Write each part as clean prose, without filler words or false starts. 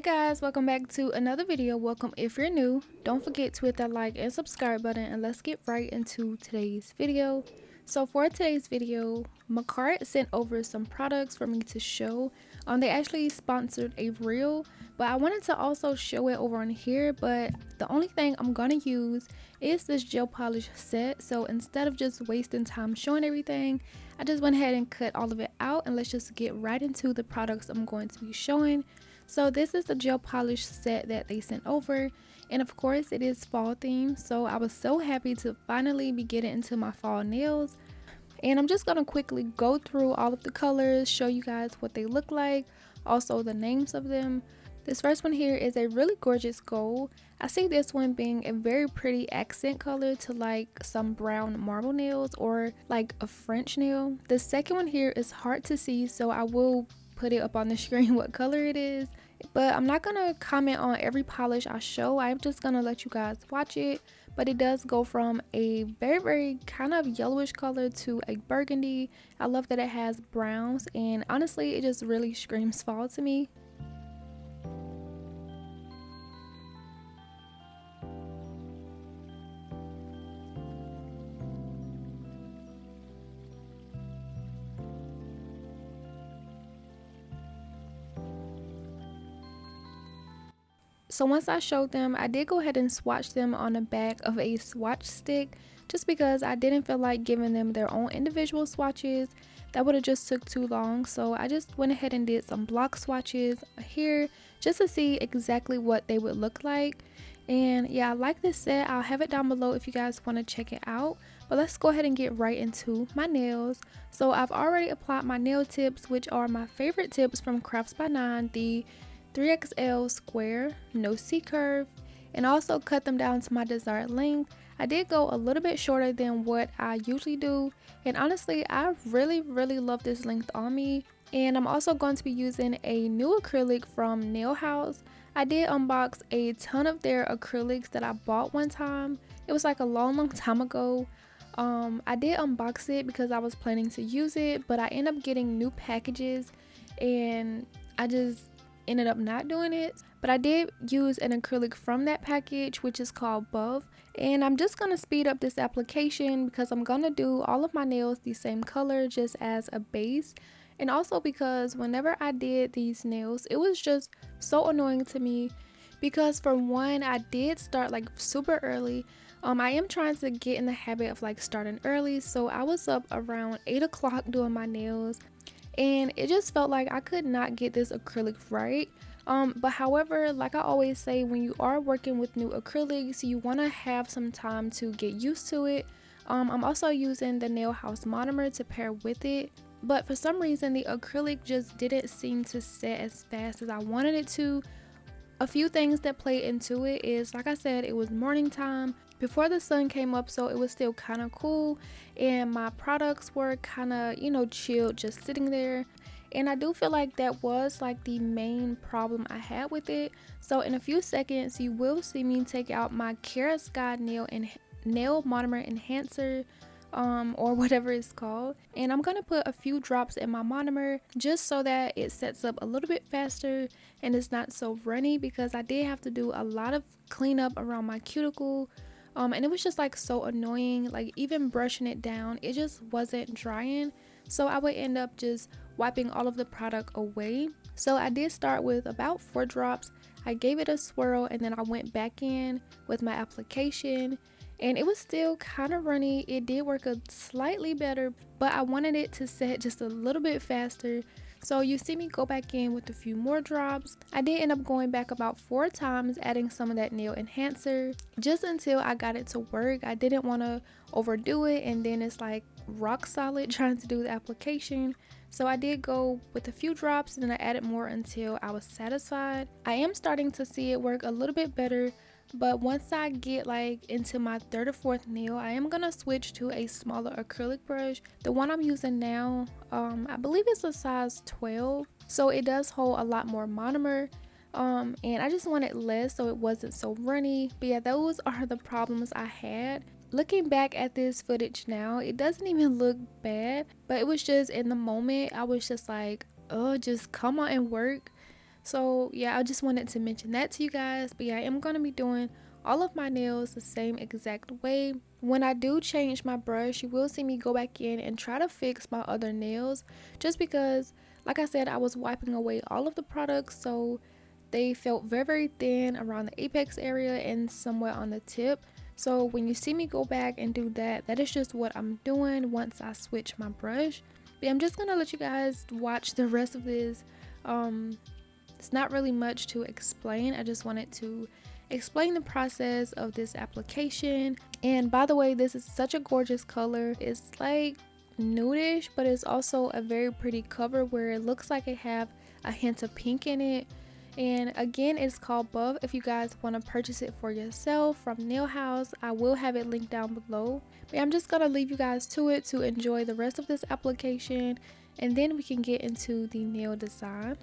Guys, welcome back to another video. Welcome if you're new. Don't forget to hit that like and subscribe button, and let's get right into today's video. So for today's video, Makartt sent over some products for me to show. They actually sponsored a reel, but I wanted to also show it over on here, but the only thing I'm gonna use is this gel polish set. So instead of just wasting time showing everything, I just went ahead and cut all of it out, and let's just get right into the products I'm going to be showing. So this is the gel polish set that they sent over, and of course it is fall themed, so I was so happy to finally be getting into my fall nails. And I'm just going to quickly go through all of the colors, show you guys what they look like, also the names of them. This first one here is a really gorgeous gold. I see this one being a very pretty accent color to like some brown marble nails or like a French nail. The second one here is hard to see, so I will put it up on the screen what color it is, but I'm not gonna comment on every polish I show. I'm just gonna let you guys watch it. But it does go from a very kind of yellowish color to a burgundy. I love that it has browns, and honestly it just really screams fall to me. So once I showed them, I did go ahead and swatch them on the back of a swatch stick, just because I didn't feel like giving them their own individual swatches. That would have just took too long, so I just went ahead and did some block swatches here just to see exactly what they would look like. And yeah, I like this set. I'll have it down below if you guys want to check it out. But let's go ahead and get right into my nails. So I've already applied my nail tips, which are my favorite tips from Crafts by 9, the 3XL square no C curve, and also cut them down to my desired length. I did go a little bit shorter than what I usually do, and honestly I really love this length on me. And I'm also going to be using a new acrylic from Nail House. I did unbox a ton of their acrylics that I bought one time. It was like a long time ago. I did unbox it because I was planning to use it, but I ended up getting new packages and I just ended up not doing it. But I did use an acrylic from that package, which is called Buff, and I'm just gonna speed up this application because I'm gonna do all of my nails the same color just as a base. And also because whenever I did these nails, it was just so annoying to me because for one, I did start like super early. I am trying to get in the habit of like starting early, so I was up around 8 o'clock doing my nails, and it just felt like I could not get this acrylic right. But however, like I always say, when you are working with new acrylics, you want to have some time to get used to it. I'm also using the Nail House monomer to pair with it, but for some reason the acrylic just didn't seem to set as fast as I wanted it to. A few things that play into it is, like I said, it was morning time before the sun came up, so it was still kind of cool, and my products were kind of, you know, chilled just sitting there. And I do feel like that was like the main problem I had with it. So in a few seconds you will see me take out my Kiara Sky nail monomer enhancer, or whatever it's called, and I'm gonna put a few drops in my monomer just so that it sets up a little bit faster and it's not so runny, because I did have to do a lot of cleanup around my cuticle, and it was just like so annoying. Like even brushing it down, it just wasn't drying, so I would end up just wiping all of the product away. So I did start with about 4 drops. I gave it a swirl, and then I went back in with my application, and it was still kind of runny. It did work a slightly better, but I wanted it to set just a little bit faster. So you see me go back in with a few more drops. I did end up going back about 4 times, adding some of that nail enhancer just until I got it to work. I didn't want to overdo it and then it's like rock solid trying to do the application. So I did go with a few drops and then I added more until I was satisfied. I am starting to see it work a little bit better, but once I get like into my 3rd or 4th nail, I am gonna switch to a smaller acrylic brush. The one I'm using now, I believe it's a size 12, so it does hold a lot more monomer, and I just wanted less so it wasn't so runny. But yeah, those are the problems I had. Looking back at this footage now, it doesn't even look bad, but it was just in the moment I was just like, oh, just come on and work. So yeah, I just wanted to mention that to you guys. But yeah, I am going to be doing all of my nails the same exact way. When I do change my brush, you will see me go back in and try to fix my other nails, just because like I said, I was wiping away all of the products, so they felt very thin around the apex area and somewhere on the tip. So when you see me go back and do that, that is just what I'm doing once I switch my brush. But I'm just gonna let you guys watch the rest of this. It's not really much to explain. I just wanted to explain the process of this application. And by the way, this is such a gorgeous color. It's like nudish, but it's also a very pretty cover where it looks like it have a hint of pink in it. And again, it's called Buff. If you guys want to purchase it for yourself from Nail House, I will have it linked down below. But I'm just gonna leave you guys to it to enjoy the rest of this application, and then we can get into the nail design.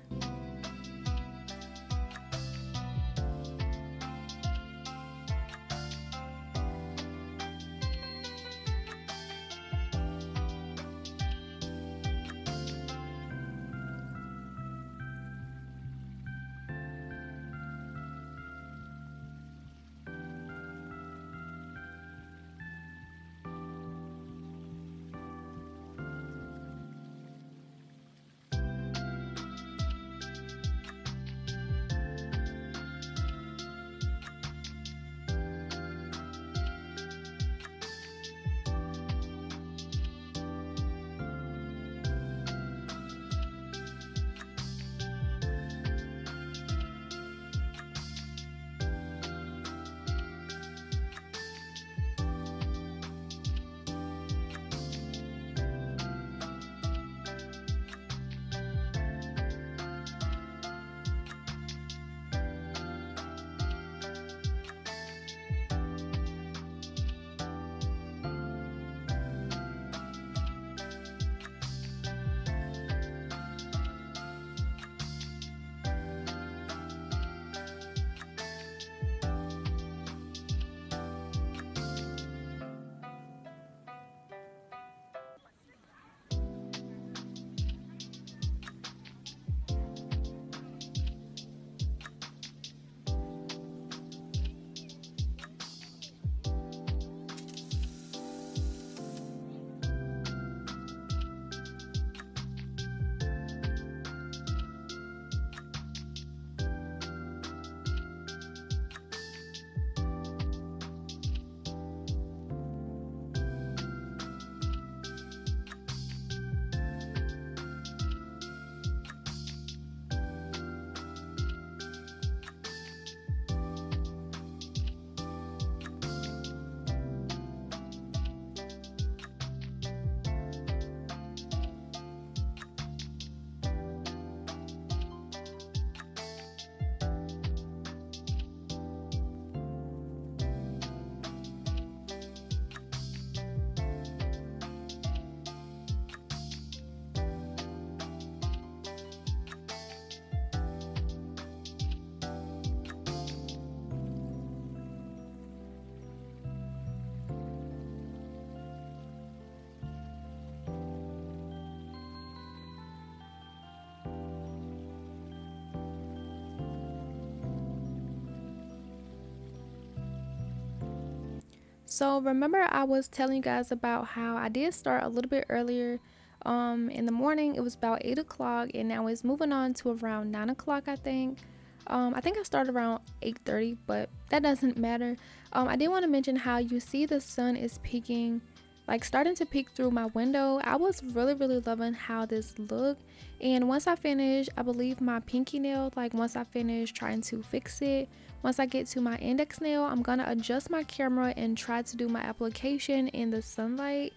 So remember I was telling you guys about how I did start a little bit earlier in the morning. It was about 8 o'clock, and now it's moving on to around 9 o'clock, I think. I think I started around 8:30, but that doesn't matter. I did want to mention how you see the sun is peeking, like starting to peek through my window. I was really loving how this looked, and once I finish, I believe my pinky nail, like once I finish trying to fix it, once I get to my index nail, I'm gonna adjust my camera and try to do my application in the sunlight.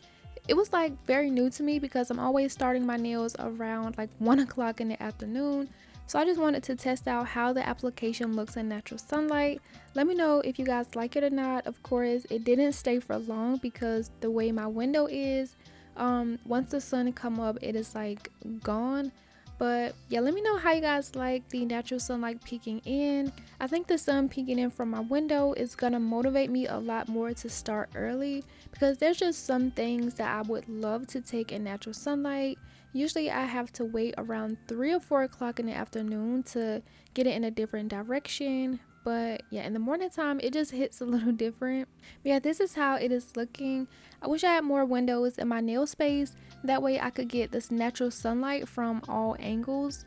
It was like very new to me because I'm always starting my nails around like 1 o'clock in the afternoon. So I just wanted to test out how the application looks in natural sunlight. Let me know if you guys like it or not. Of course, it didn't stay for long because the way my window is, once the sun come up, it is like gone. But yeah, let me know how you guys like the natural sunlight peeking in. I think the sun peeking in from my window is gonna motivate me a lot more to start early, because there's just some things that I would love to take in natural sunlight. Usually I have to wait around 3 or 4 o'clock in the afternoon to get it in a different direction. But yeah, in the morning time, it just hits a little different. But yeah, this is how it is looking. I wish I had more windows in my nail space. That way I could get this natural sunlight from all angles.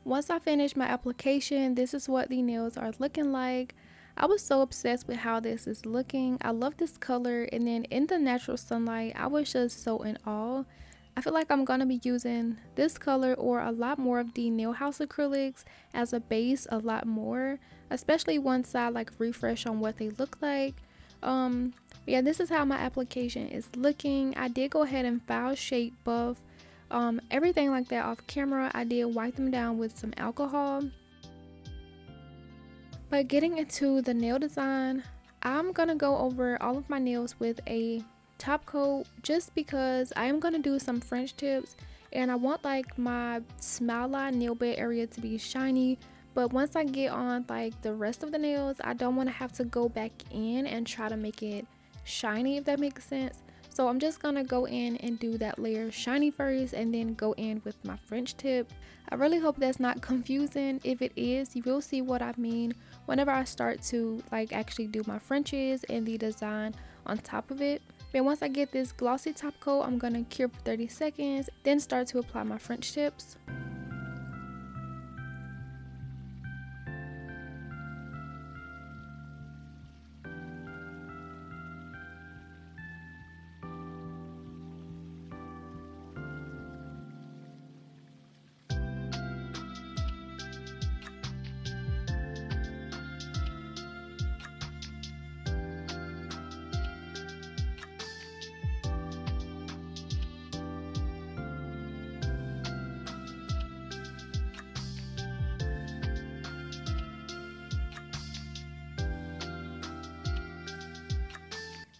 Once I finished my application, this is what the nails are looking like. I was so obsessed with how this is looking. I love this color, and then in the natural sunlight, I was just so in awe. I feel like I'm going to be using this color or a lot more of the nail house acrylics as a base a lot more, especially once I like refresh on what they look like. Yeah, this is how my application is looking. I did go ahead and file shape buff everything like that off camera. I did wipe them down with some alcohol. But getting into the nail design, I'm gonna go over all of my nails with a top coat just because I am gonna do some French tips and I want like my smile line nail bed area to be shiny. But once I get on like the rest of the nails, I don't want to have to go back in and try to make it shiny, if that makes sense. So I'm just gonna go in and do that layer shiny first and then go in with my French tip. I really hope that's not confusing. If it is, you will see what I mean whenever I start to like actually do my Frenches and the design on top of it. But once I get this glossy top coat, I'm gonna cure for 30 seconds, then start to apply my French tips.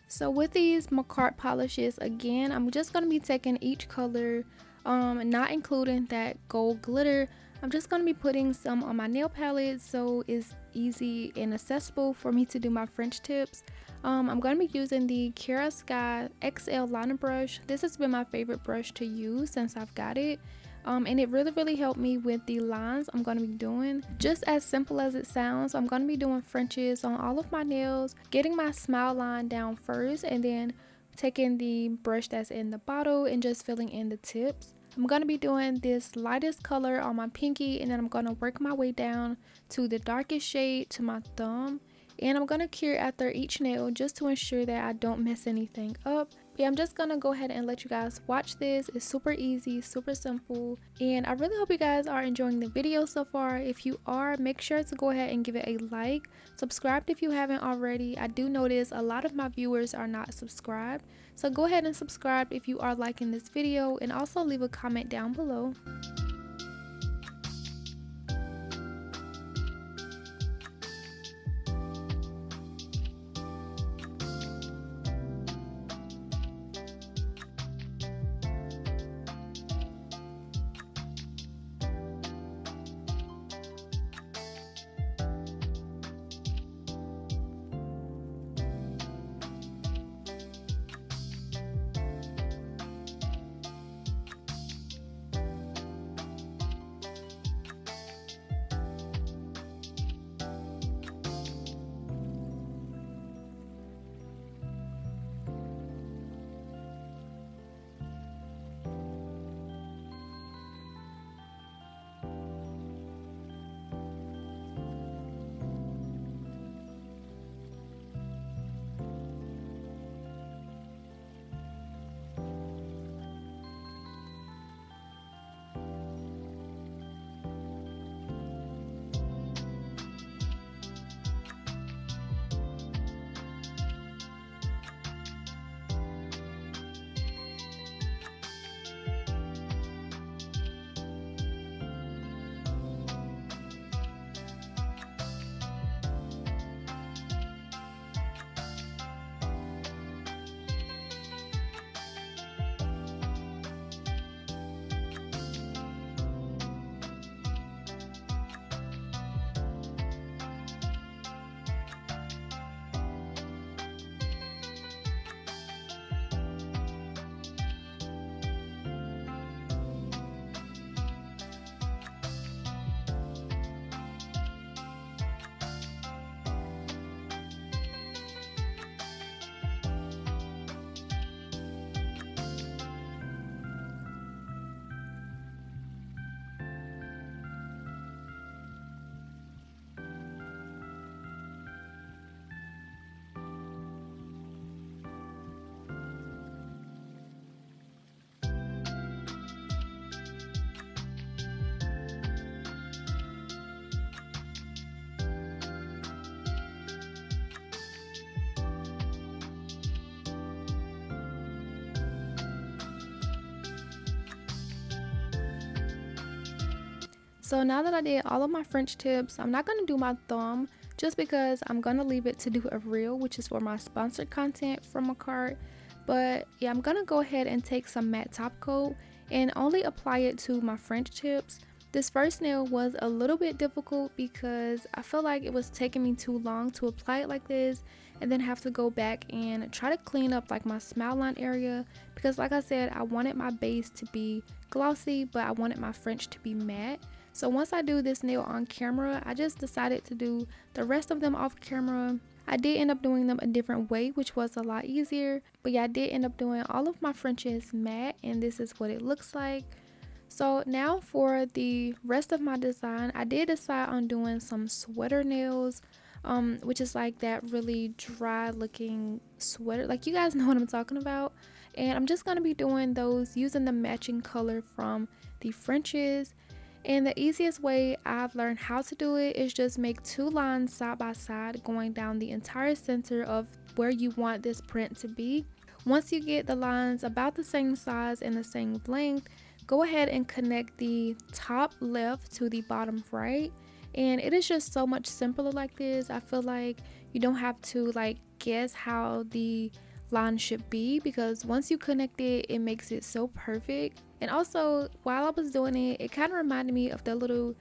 So with these Makartt polishes, again, I'm just going to be taking each color, not including that gold glitter. I'm just going to be putting some on my nail palette so it's easy and accessible for me to do my French tips. I'm going to be using the Kiara Sky XL liner brush. This has been my favorite brush to use since I've got it. And it really helped me with the lines I'm going to be doing. Just as simple as it sounds, I'm going to be doing Frenches on all of my nails, getting my smile line down first, and then taking the brush that's in the bottle and just filling in the tips. I'm going to be doing this lightest color on my pinky, and then I'm going to work my way down to the darkest shade to my thumb. And I'm going to cure after each nail just to ensure that I don't mess anything up. Yeah, I'm just going to go ahead and let you guys watch this. It's super easy, super simple. And I really hope you guys are enjoying the video so far. If you are, make sure to go ahead and give it a like. Subscribe if you haven't already. I do notice a lot of my viewers are not subscribed. So go ahead and subscribe if you are liking this video, and also leave a comment down below. So now that I did all of my French tips, I'm not going to do my thumb just because I'm going to leave it to do a reel, which is for my sponsored content from Makartt. But yeah, I'm going to go ahead and take some matte top coat and only apply it to my French tips. This first nail was a little bit difficult because I felt like it was taking me too long to apply it like this, and then have to go back and try to clean up like my smile line area, because like I said, I wanted my base to be glossy, but I wanted my French to be matte. So once I do this nail on camera, I just decided to do the rest of them off camera. I did end up doing them a different way, which was a lot easier. But yeah, I did end up doing all of my Frenches matte, and this is what it looks like. So now for the rest of my design, I did decide on doing some sweater nails, which is like that really dry looking sweater. Like, you guys know what I'm talking about. And I'm just going to be doing those using the matching color from the Frenches. And the easiest way I've learned how to do it is just make two lines side by side going down the entire center of where you want this print to be. Once you get the lines about the same size and the same length, go ahead and connect the top left to the bottom right. And it is just so much simpler like this. I feel like you don't have to like guess how the line should be, because once you connect it, it makes it so perfect. And also, while I was doing it, it kind of reminded me of the little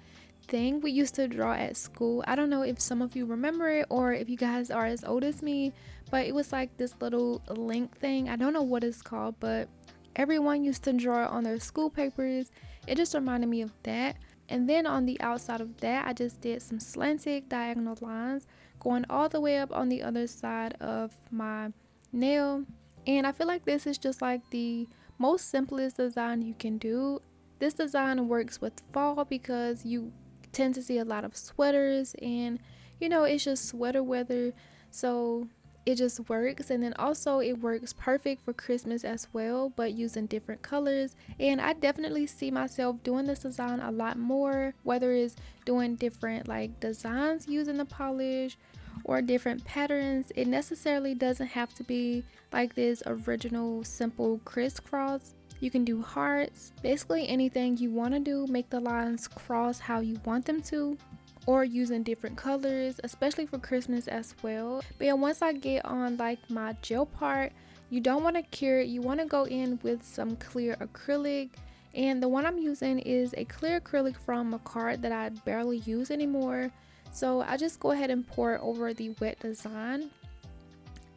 thing we used to draw at school. I don't know if some of you remember it or if you guys are as old as me, but it was like this little link thing. I don't know what it's called, but everyone used to draw it on their school papers. It just reminded me of that. And then on the outside of that, I just did some slanted diagonal lines going all the way up on the other side of my nail. And I feel like this is just like the most simplest design you can do. This design works with fall because you tend to see a lot of sweaters, and you know, it's just sweater weather, so it just works. And then also it works perfect for Christmas as well, but using different colors. And I definitely see myself doing this design a lot more, whether it's doing different like designs using the polish or different patterns. It necessarily doesn't have to be like this original simple crisscross. You can do hearts, basically anything you want to do, make the lines cross how you want them to, or using different colors, especially for Christmas as well. But yeah, once I get on like my gel part, you don't want to cure it, you want to go in with some clear acrylic. And the one I'm using is a clear acrylic from Makartt that I barely use anymore. So I just go ahead and pour it over the wet design.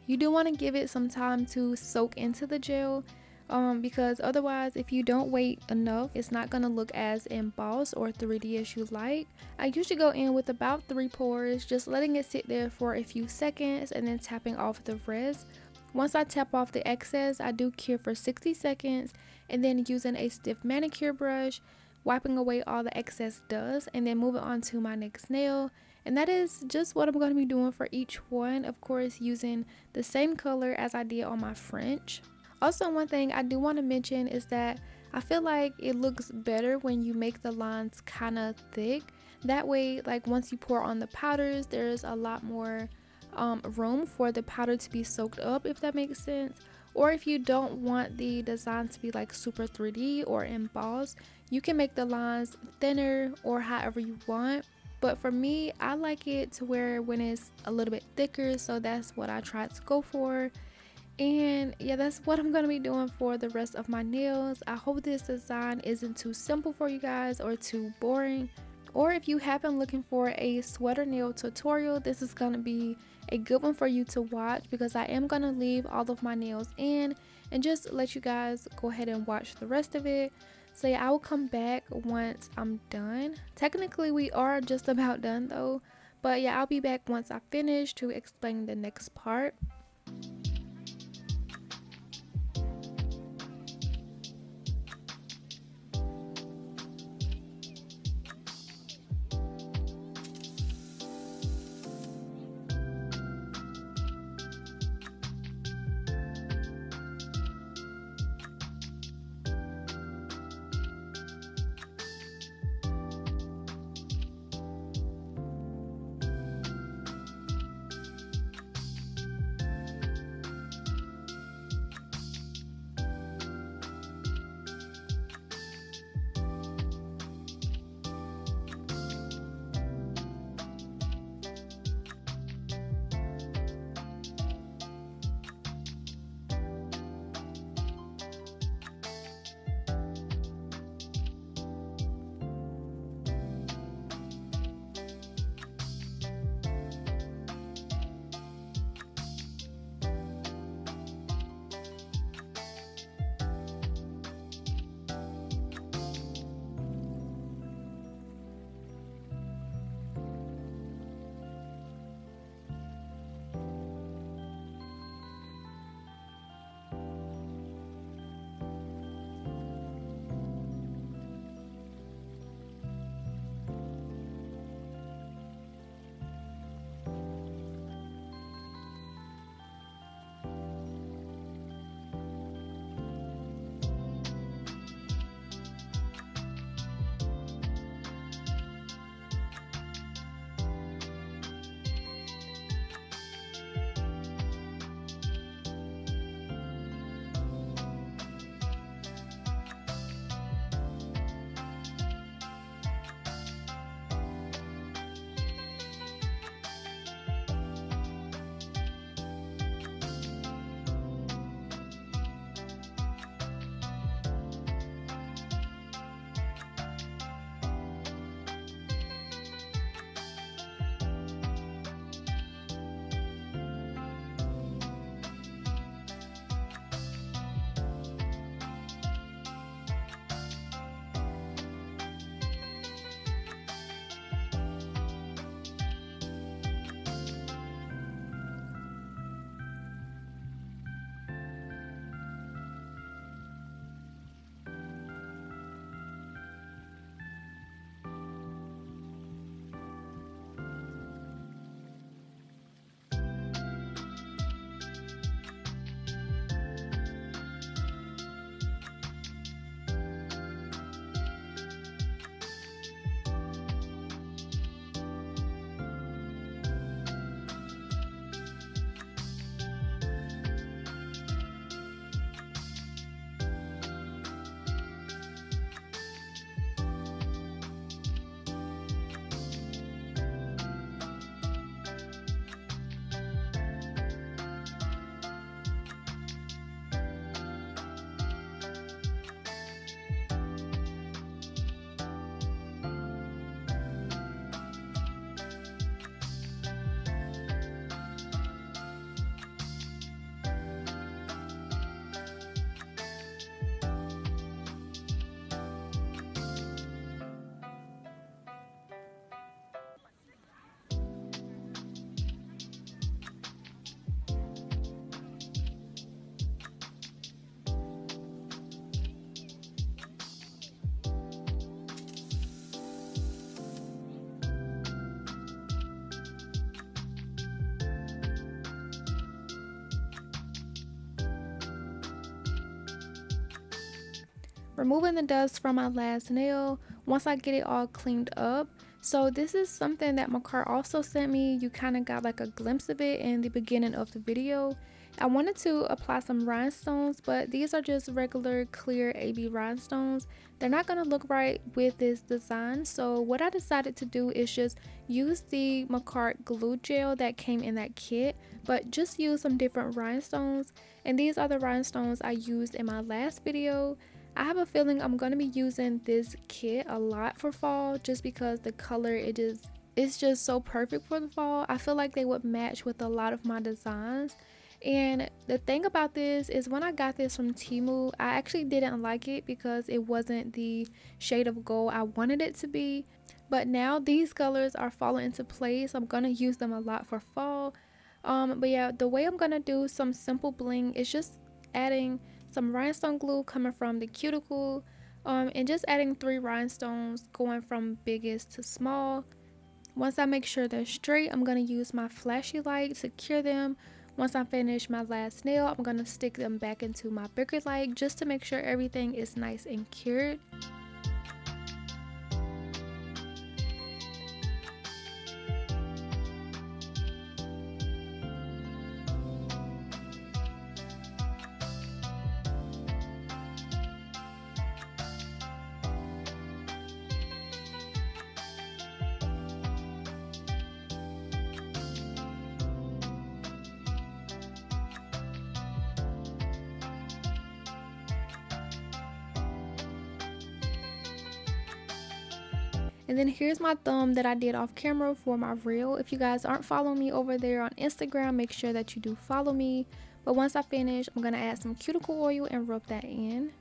You do want to give it some time to soak into the gel, because otherwise if you don't wait enough, it's not going to look as embossed or 3D as you like. I usually go in with about 3 pours, just letting it sit there for a few seconds and then tapping off the rest. Once I tap off the excess, I do cure for 60 seconds and then using a stiff manicure brush, wiping away all the excess dust, and then moving on to my next nail. And that is just what I'm going to be doing for each one, of course using the same color as I did on my French. Also, one thing I do want to mention is that I feel like it looks better when you make the lines kind of thick. That way, like once you pour on the powders, there's a lot more room for the powder to be soaked up, if that makes sense. Or if you don't want the design to be like super 3D or embossed, you can make the lines thinner or however you want. But for me, I like it to where when it's a little bit thicker, so that's what I tried to go for. And yeah, that's what I'm going to be doing for the rest of my nails. I hope this design isn't too simple for you guys or too boring. Or if you have been looking for a sweater nail tutorial, this is going to be a good one for you to watch, because I am going to leave all of my nails in and just let you guys go ahead and watch the rest of it. So yeah, I will come back once I'm done. Technically we are just about done though, but yeah, I'll be back once I finish to explain the next part. removing the dust from my last nail once I get it all cleaned up. So this is something that Makartt also sent me. You kind of got like a glimpse of it in the beginning of the video. I wanted to apply some rhinestones, but these are just regular clear AB rhinestones. They're not going to look right with this design. So what I decided to do is just use the Makartt glue gel that came in that kit, but just use some different rhinestones. And these are the rhinestones I used in my last video. I have a feeling I'm going to be using this kit a lot for fall just because the color it's just so perfect for the fall. I feel like they would match with a lot of my designs. And the thing about this is when I got this from Temu, I actually didn't like it because it wasn't the shade of gold I wanted it to be. But now these colors are falling into place. I'm going to use them a lot for fall. But yeah, the way I'm going to do some simple bling is just adding some rhinestone glue coming from the cuticle, and just adding 3 rhinestones going from biggest to small. Once I make sure they're straight, I'm going to use my flashy light to cure them. Once I finish my last nail, I'm going to stick them back into my bigger light just to make sure everything is nice and cured. And then here's my thumb that I did off camera for my reel. If you guys aren't following me over there on Instagram, make sure that you do follow me. But once I finish, I'm going to add some cuticle oil and rub that in.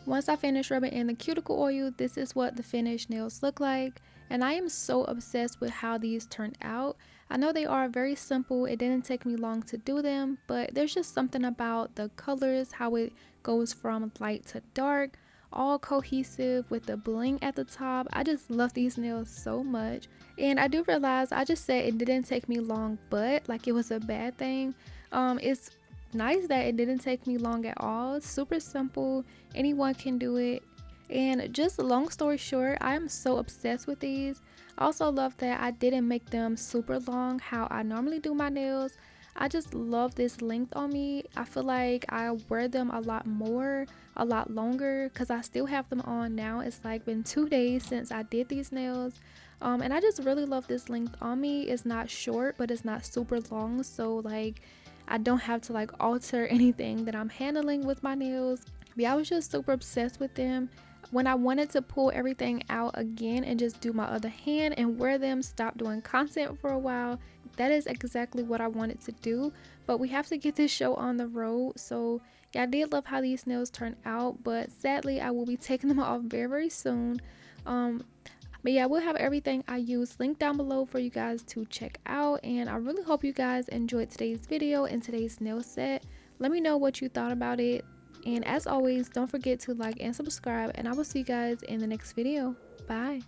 Once I finish rubbing in the cuticle oil, this is what the finished nails look like. And I am so obsessed with how these turned out. I know they are very simple. It didn't take me long to do them, but there's just something about the colors, how it goes from light to dark, all cohesive with the bling at the top. I just love these nails so much. And I do realize I just said it didn't take me long, but like it was a bad thing. It's nice that it didn't take me long at all. It's super simple, anyone can do it. And just long story short, I am so obsessed with these. I also love that I didn't make them super long how I normally do my nails. I just love this length on me. I feel like I wear them a lot more, a lot longer, because I still have them on now. It's like been 2 days since I did these nails. And I just really love this length on me. It's not short, but it's not super long, so like I don't have to like alter anything that I'm handling with my nails. But yeah, I was just super obsessed with them. When I wanted to pull everything out again and just do my other hand and wear them, stop doing content for a while, that is exactly what I wanted to do. But we have to get this show on the road. So yeah, I did love how these nails turned out, but sadly I will be taking them off very, very soon. But yeah, we'll have everything I use linked down below for you guys to check out. And I really hope you guys enjoyed today's video and today's nail set. Let me know what you thought about it. And as always, don't forget to like and subscribe. And I will see you guys in the next video. Bye.